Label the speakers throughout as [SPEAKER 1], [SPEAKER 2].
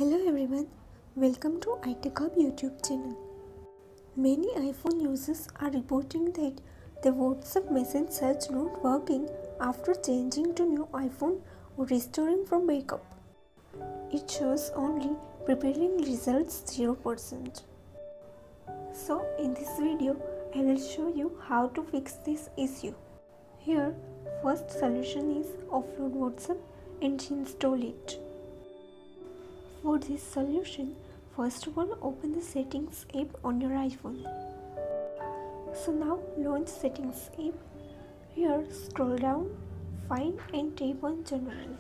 [SPEAKER 1] Hello everyone, welcome to iTechHub YouTube channel. Many iPhone users are reporting that the WhatsApp message search not working after changing to new iPhone or restoring from backup. It shows only preparing results 0%. So in this video, I will show you how to fix this issue. Here, first solution is offload WhatsApp and install it. For this solution, first of all open the Settings app on your iPhone. So now launch Settings app. Here scroll down, find and tap on General.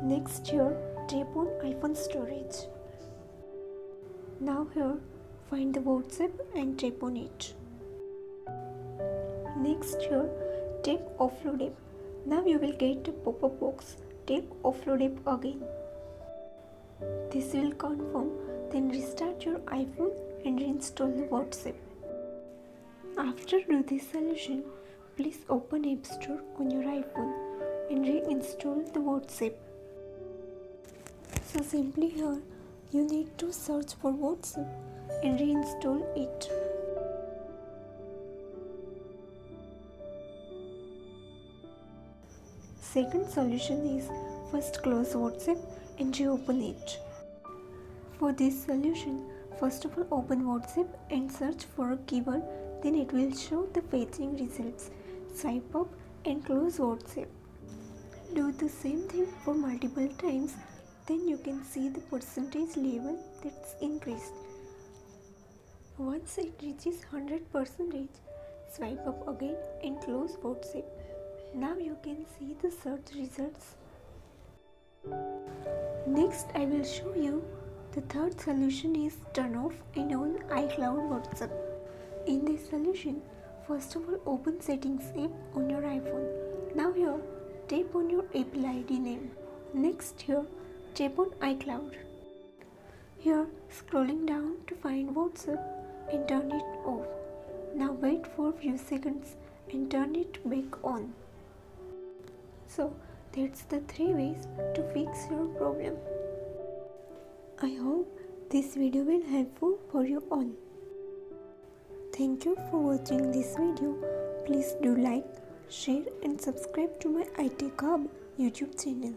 [SPEAKER 1] Next here tap on iPhone storage. Now here find the WhatsApp and tap on it. Next here tap Offload app. Now you will get a pop-up box. Tap Offload app again. This will confirm, then restart your iPhone and reinstall the WhatsApp. After do this solution, please open App Store on your iPhone and reinstall the WhatsApp. So simply here, you need to search for WhatsApp and reinstall it. Second solution is first close WhatsApp and reopen it. For this solution, first of all open WhatsApp and search for a keyword, then it will show the fetching results. Swipe up and close WhatsApp. Do the same thing for multiple times, then you can see the percentage level that's increased. Once it reaches 100%, swipe up again and close WhatsApp. Now you can see the search results. Next I will show you the third solution is turn off and on iCloud WhatsApp. In this solution, first of all open Settings app on your iPhone. Now here tap on your Apple ID name. Next here tap on iCloud. Here scrolling down to find WhatsApp and turn it off. Now wait for a few seconds and turn it back on. So that's the 3 ways to fix your problem. I hope this video will helpful for you all. Thank you for watching this video. Please do like, share and subscribe to my iTechHub YouTube channel.